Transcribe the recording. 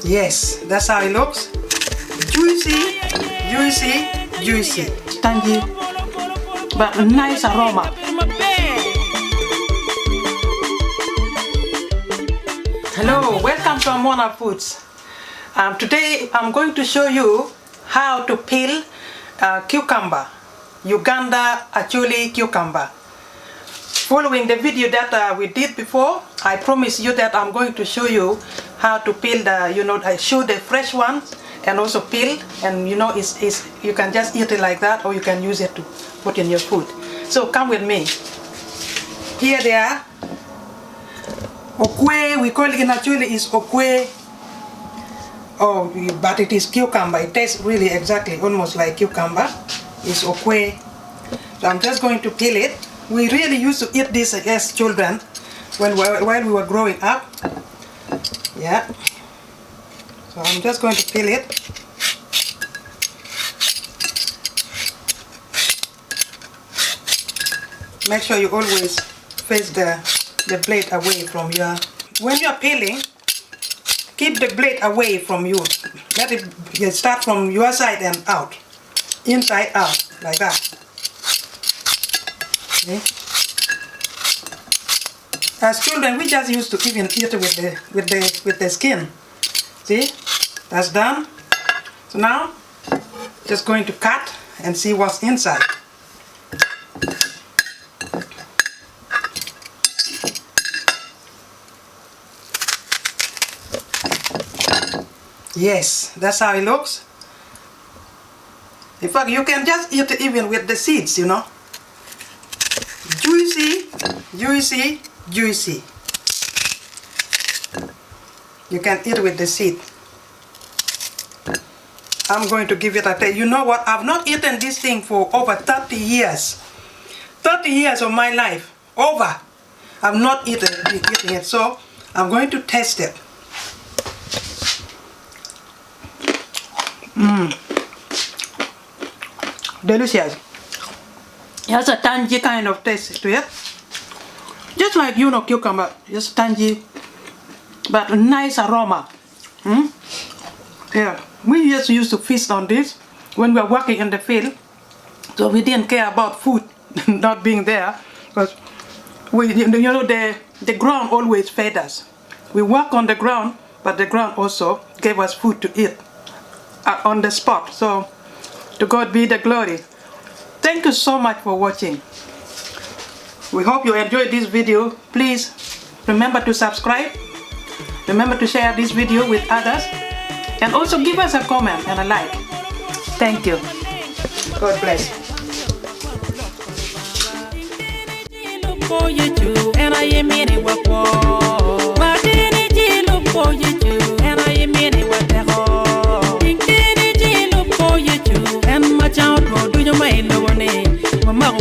Yes, that's how it looks. Juicy, juicy, juicy. Tangy, but nice aroma. Hello, welcome to Amuna Foods. Today I'm going to show you how to peel cucumber, Uganda Acholi cucumber. Following the video that we did before, I promise you that I'm going to show you how to peel the, I show the fresh ones and also peel, and it's you can just eat it like that, or you can use it to put in your food. So come with me. Here they are. Okwee, we call it in Acholi is Okwee. Oh, but it is cucumber. It tastes really exactly almost like cucumber. It's Okwee. So I'm just going to peel it. We really used to eat this as children while we were growing up. Yeah. So I'm just going to peel it. Make sure you always face the blade away from your... When you're peeling, keep the blade away from you. Let it start from your side and out. Inside out, like that. Okay. As children, we just used to even eat with the skin. See, that's done. So now, just going to cut and see what's inside. Yes, that's how it looks. In fact, you can just eat it even with the seeds, Juicy, juicy, juicy. You can eat with the seed. I'm going to give it a taste. You know what? I've not eaten this thing for over 30 years. 30 years of my life. Over. I've not eaten it. So I'm going to taste it. Delicious. It has a tangy kind of taste to it. Just like cucumber, just tangy, but a nice aroma. Yeah, we just used to feast on this when we were working in the field, so we didn't care about food not being there, because the ground always fed us. We work on the ground, but the ground also gave us food to eat on the spot. So to God be the glory. Thank you so much for watching. We hope you enjoyed this video. Please remember to subscribe. Remember to share this video with others. And also give us a comment and a like. Thank you. God bless. Mama,